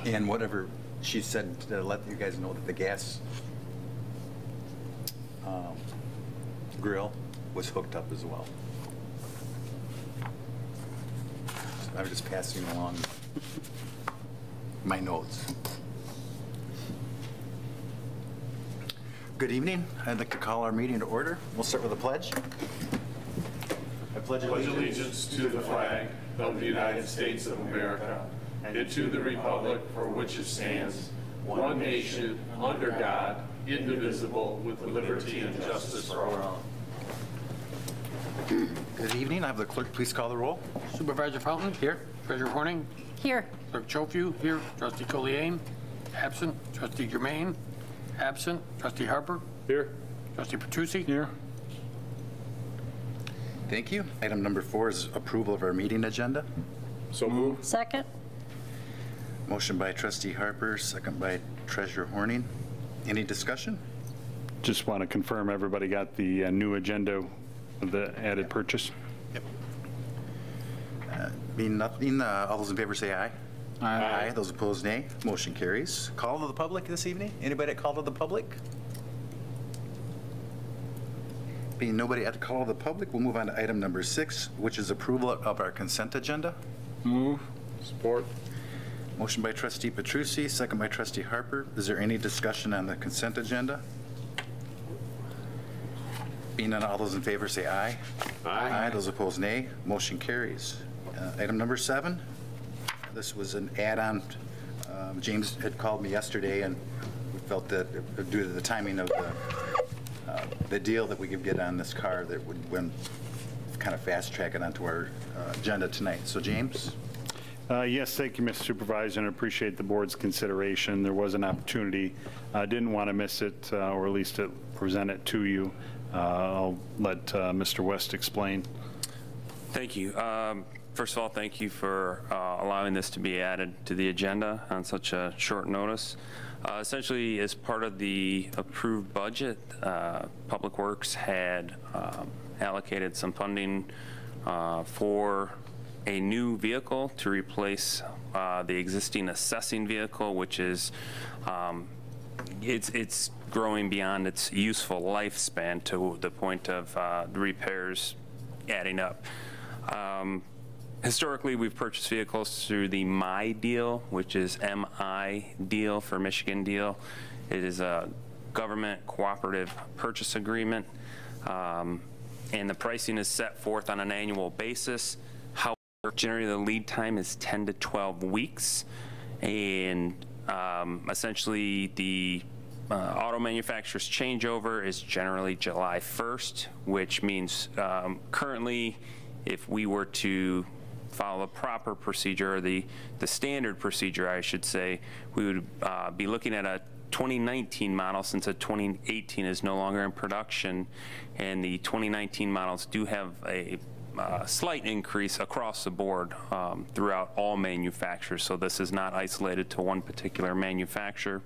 And whatever she said to let you guys know that the gas grill was hooked up as well. So I'm just passing along my notes. Good evening. I'd like to call our meeting to order. We'll start with a pledge. I pledge allegiance to the flag of the United States of America and to the republic for which it stands, one nation, under God, indivisible, with liberty and justice for all. Good evening. I have the clerk please call the roll. Supervisor Fountain? Here. Treasurer Horning? Here. Clerk Chofiu? Here. Trustee Collier? Absent. Trustee Germain? Absent. Trustee Harper? Here. Trustee Petrucci? Here. Thank you. Item number 4 is approval of our meeting agenda. So moved. Second. Motion by Trustee Harper, second by Treasurer Horning. Any discussion? Just want to confirm everybody got the new agenda of the added purchase. Yep. Being nothing, all those in favor say aye. Aye. Those opposed, nay. Motion carries. Call to the public this evening? Anybody at call to the public? Being nobody at the call to the public, we'll move on to item number 6, which is approval of our consent agenda. Move. Support. Motion by Trustee Petrucci, second by Trustee Harper. Is there any discussion on the consent agenda? Being none, all those in favor say aye. Aye. Those opposed, nay. Motion carries. Item number 7. This was an add-on. James had called me yesterday, and we felt that due to the timing of the deal that we could get on this car, that would kind of fast track it onto our agenda tonight. So, James? Yes, thank you, Mr. Supervisor, and appreciate the board's consideration. There was an opportunity. I didn't want to miss it, or at least present it to you. I'll let Mr. West explain. Thank you. First of all, thank you for allowing this to be added to the agenda on such a short notice. Essentially, as part of the approved budget, Public Works had allocated some funding for a new vehicle to replace the existing assessing vehicle, which is it's growing beyond its useful lifespan to the point of the repairs adding up. Historically, we've purchased vehicles through the MI deal, which is MI deal for Michigan deal. It is a government cooperative purchase agreement, and the pricing is set forth on an annual basis. However, generally the lead time is 10 to 12 weeks, and essentially the auto manufacturer's changeover is generally July 1st, which means currently, if we were to follow the proper procedure, or the standard procedure, I should say, we would be looking at a 2019 model, since a 2018 is no longer in production, and the 2019 models do have a slight increase across the board throughout all manufacturers, so this is not isolated to one particular manufacturer.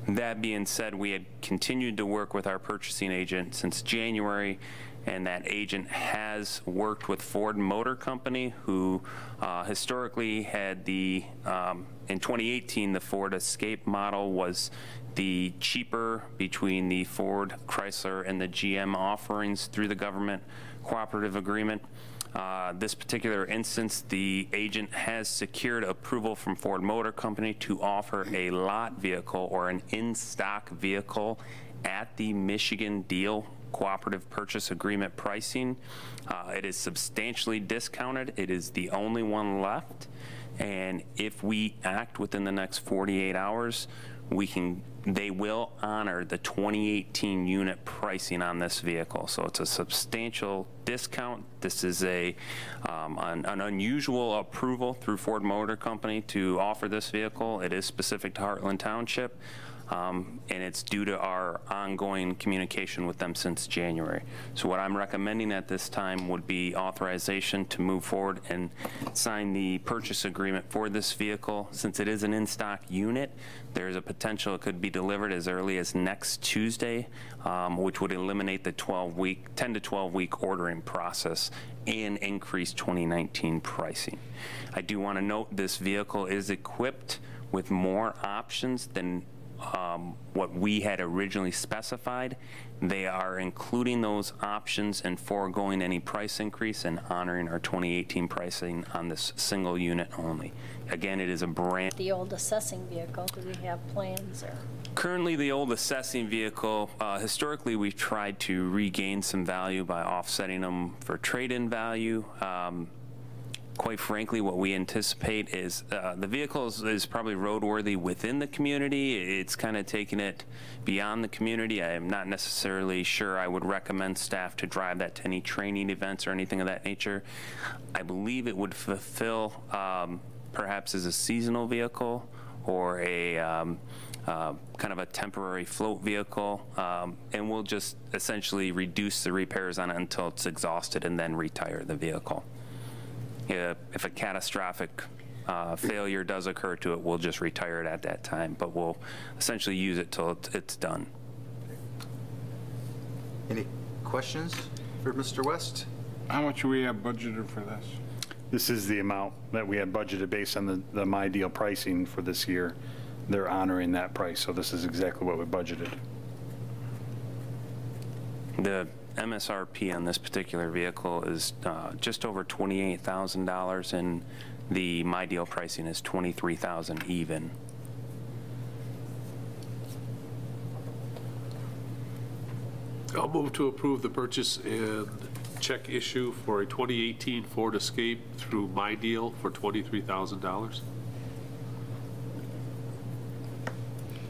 That being said, we had continued to work with our purchasing agent since January, and that agent has worked with Ford Motor Company, who historically had the, in 2018, the Ford Escape model was the cheaper between the Ford, Chrysler, and the GM offerings through the government cooperative agreement. This particular instance, the agent has secured approval from Ford Motor Company to offer a lot vehicle or an in-stock vehicle at the Michigan deal cooperative purchase agreement pricing. It is substantially discounted. It is the only one left, and if we act within the next 48 hours, they will honor the 2018 unit pricing on this vehicle. So it's a substantial discount. This is an unusual approval through Ford Motor Company to offer this vehicle. It is specific to Hartland Township. And it's due to our ongoing communication with them since January. So what I'm recommending at this time would be authorization to move forward and sign the purchase agreement for this vehicle. Since it is an in-stock unit, there's a potential it could be delivered as early as next Tuesday, which would eliminate the 10 to 12 week ordering process and increase 2019 pricing. I do want to note this vehicle is equipped with more options than what we had originally specified. They are including those options and foregoing any price increase and honoring our 2018 pricing on this single unit only. Again, it is a brand. The old assessing vehicle, do we have plans or? Currently, the old assessing vehicle, historically, we've tried to regain some value by offsetting them for trade-in value. Quite frankly, what we anticipate is the vehicle is probably roadworthy within the community. It's kind of taking it beyond the community. I am not necessarily sure I would recommend staff to drive that to any training events or anything of that nature. I believe it would fulfill perhaps as a seasonal vehicle or a kind of a temporary float vehicle, and we'll just essentially reduce the repairs on it until it's exhausted and then retire the vehicle. If a catastrophic failure does occur to it, we'll just retire it at that time, but we'll essentially use it till it's done. Any questions for Mr. West? How much do we have budgeted for this? This is the amount that we had budgeted based on the My Deal pricing for this year. They're honoring that price, so this is exactly what we budgeted. The MSRP on this particular vehicle is just over $28,000, and the My Deal pricing is $23,000 even. I'll move to approve the purchase and check issue for a 2018 Ford Escape through My Deal for $23,000.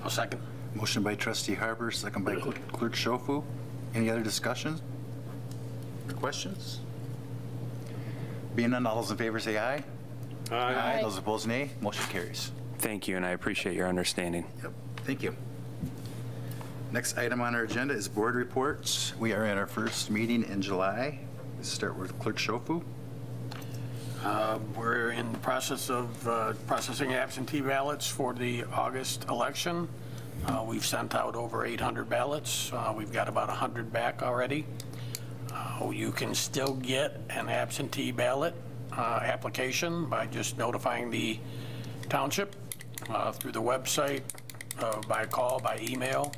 I'll second. Motion by trustee Harper, second by clerk Schofu. Any other discussion or questions? Being none, all those in favor say aye. Aye. Those opposed, nay. Motion carries. Thank you, and I appreciate your understanding. Yep, thank you. Next item on our agenda is board reports. We are at our first meeting in July. Let's start with clerk Schofu. We're in the process of processing absentee ballots for the August election. We've sent out over 800 ballots. We've got about 100 back already. You can still get an absentee ballot application by just notifying the township through the website, by call, by email.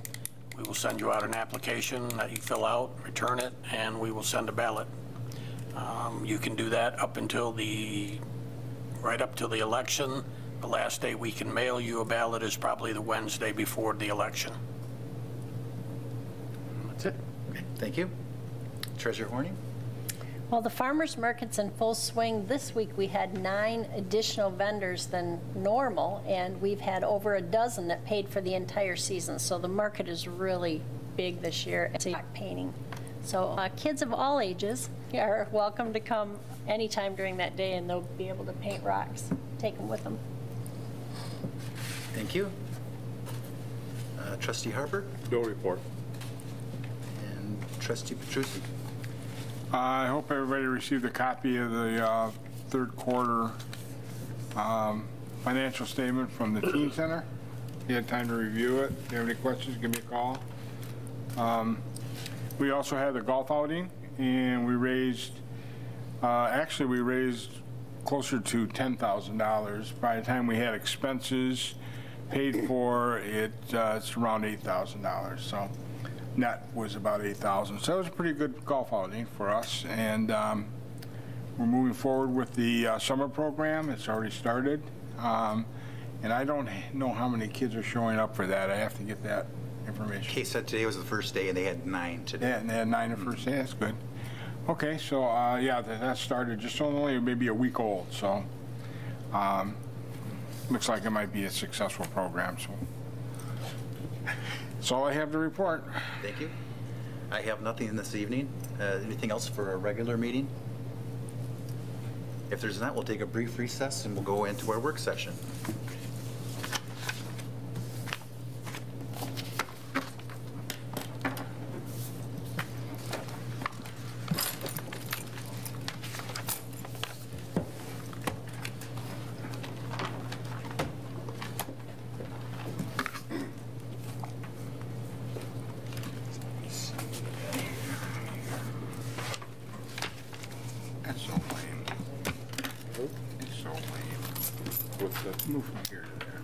We will send you out an application that you fill out, return it, and we will send a ballot. You can do that up until right up till the election. The last day we can mail you a ballot is probably the Wednesday before the election. That's it. Okay, thank you. Treasurer Horning. Well, the farmers market's in full swing. This week we had 9 additional vendors than normal, and we've had over a dozen that paid for the entire season. So the market is really big this year. It's a painting. So kids of all ages are welcome to come anytime during that day, and they'll be able to paint rocks. Take them with them. Thank you. Trustee Harper No report. and trustee Petrucci. I hope everybody received a copy of the third quarter financial statement from the Teen Center. If you had time to review it. If you have any questions, give me a call. We also had the golf outing, and we raised, actually we raised closer to $10,000. By the time we had expenses paid for, it's around $8,000. So net was about $8,000. So it was a pretty good golf outing for us. And we're moving forward with the summer program. It's already started. And I don't know how many kids are showing up for that. I have to get that information. Kay said today was the first day, and they had 9 today. Yeah, and they had 9 the first day. That's good. Okay, so yeah, that started just only maybe a week old. So looks like it might be a successful program. So that's all I have to report. Thank you. I have nothing this evening. Anything else for a regular meeting? If there's not, we'll take a brief recess and we'll go into our work session. That's so lame. It's so lame. What's that? Move from here to there.